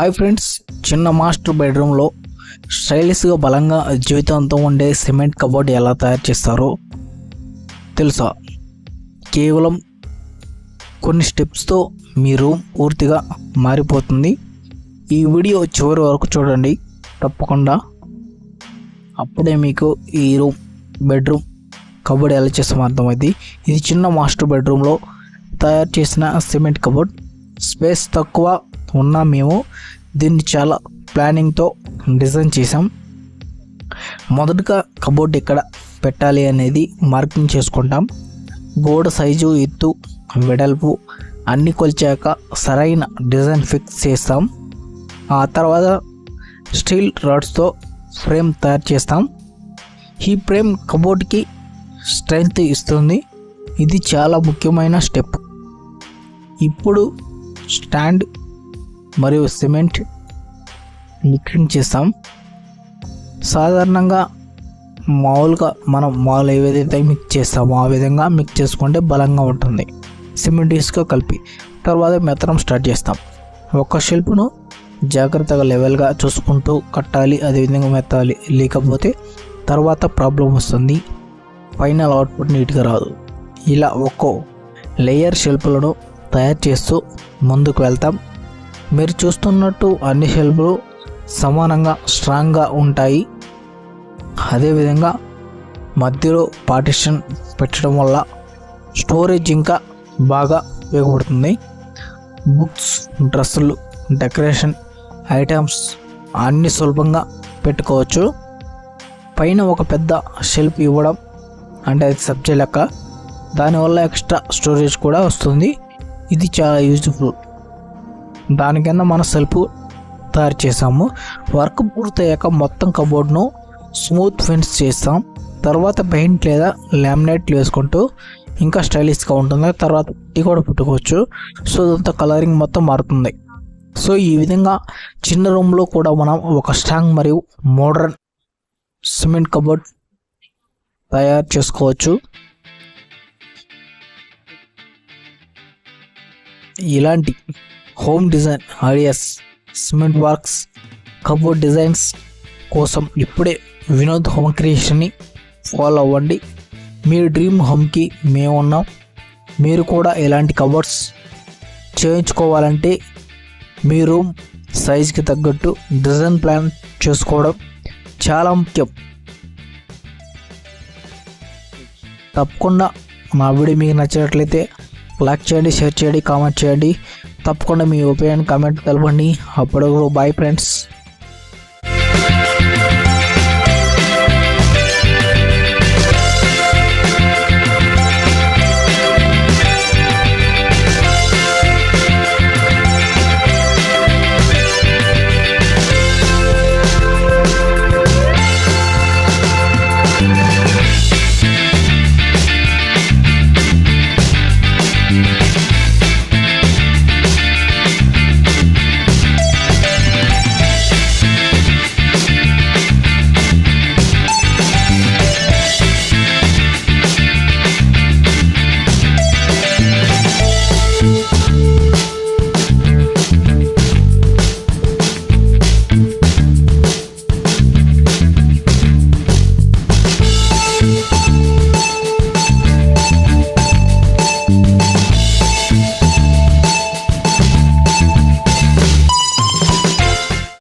Hi friends, చిన్న master బెడ్రూమ్లో స్టైలిష్గా బలంగా జీవితాంతం ఉండే సిమెంట్ కబోర్డ్ ఎలా తయారు చేస్తారో తెలుసా? కేవలం కొన్ని స్టెప్స్తో మీ రూమ్ పూర్తిగా మారిపోతుంది. ఈ వీడియో చివరి వరకు చూడండి తప్పకుండా. అప్పుడే మీకు ఈ బెడ్రూమ్ కబోర్డ్ ఎలా చేస్తామో అర్థమైంది. ఇది చిన్న మాస్టర్ బెడ్రూమ్లో తయారు చేసిన సిమెంట్ కబోర్డ్. స్పేస్ తక్కువ ఉన్నా మేము దీన్ని చాలా ప్లానింగ్తో డిజైన్ చేసాం. మొదటగా కబోర్డ్ ఎక్కడ పెట్టాలి అనేది మార్కింగ్ చేసుకుంటాం. గోడ సైజు, ఎత్తు, వెడల్పు అన్నీ కొలిచాక సరైన డిజైన్ ఫిక్స్ చేస్తాం. ఆ తర్వాత స్టీల్ రాడ్స్తో ఫ్రేమ్ తయారు చేస్తాం. ఈ ఫ్రేమ్ కబోర్డ్కి స్ట్రెంగ్త్ ఇస్తుంది. ఇది చాలా ముఖ్యమైన స్టెప్. ఇప్పుడు స్టాండ్ మరియు సిమెంట్ మిక్సింగ్ చేస్తాం. సాధారణంగా మనం మామూలు ఏదైతే మిక్స్ చేస్తామో ఆ విధంగా మిక్స్ చేసుకుంటే బలంగా ఉంటుంది. సిమెంట్ ఇసుక కలిపి తర్వాత మెత్తడం స్టార్ట్ చేస్తాం. ఒక షెల్ఫ్ను జాగ్రత్తగా లెవెల్గా చూసుకుంటూ కట్టాలి, అదేవిధంగా మెత్తాలి. లేకపోతే తర్వాత ప్రాబ్లం వస్తుంది, ఫైనల్ అవుట్పుట్ నీట్గా రాదు. ఇలా ఒక్కో లేయర్ షెల్ఫ్లను తయారు చేస్తూ ముందుకు వెళ్తాం. మీరు చూస్తున్నట్టు అన్ని షెల్ఫ్లు సమానంగా స్ట్రాంగ్గా ఉంటాయి. అదేవిధంగా మధ్యలో పార్టిషన్ పెట్టడం వల్ల స్టోరేజ్ ఇంకా బాగా ఉపయోగపడుతుంది. బుక్స్, డ్రెస్సులు, డెకరేషన్ ఐటమ్స్ అన్నీ సులభంగా పెట్టుకోవచ్చు. పైన ఒక పెద్ద షెల్ఫ్ ఇవ్వడం అంటే అది సబ్జెక్ట్ లెక్క, దానివల్ల ఎక్స్ట్రా స్టోరేజ్ కూడా వస్తుంది. ఇది చాలా యూజ్ఫుల్. దానికన్నా మన సెల్ఫ్ తయారు చేసాము. వర్క్ పూర్తయ్యాక మొత్తం కబోర్డ్ను స్మూత్ ఫినిష్ చేస్తాం. తర్వాత పెయింట్ లేదా లామినేట్ వేసుకుంటూ ఇంకా స్టైలిష్గా ఉంటుంది. తర్వాత పుట్టి కూడా పెట్టుకోవచ్చు. సో ఇదంతా కలరింగ్ మొత్తం మారుతుంది. సో ఈ విధంగా చిన్న రూమ్లో కూడా మనం ఒక స్ట్రాంగ్ మరియు మోడర్న్ సిమెంట్ కబోర్డ్ తయారు చేసుకోవచ్చు. ఇలాంటి home design ideas, cement works, cupboard designs కోసం ఇప్పుడే వినోద్ హోమ్ క్రియేషన్ని ఫాలో అవ్వండి. మీ డ్రీమ్ హోమ్కి మేము ఉన్నాం. మీరు కూడా ఇలాంటి కబోర్డ్స్ చేయించుకోవాలంటే మీ రూమ్ సైజ్కి తగ్గట్టు డిజైన్ ప్లాన్ చేసుకోవడం చాలా ముఖ్యం. తప్పకుండా మా వీడియో మీకు నచ్చినట్లయితే లైక్ చేయండి, షేర్ చేయండి, కామెంట్ చేయండి. తప్పకుండా మీ ఒపీనియన్ కామెంట్ తెలపండి. అప్పుడు బాయ్ ఫ్రెండ్స్.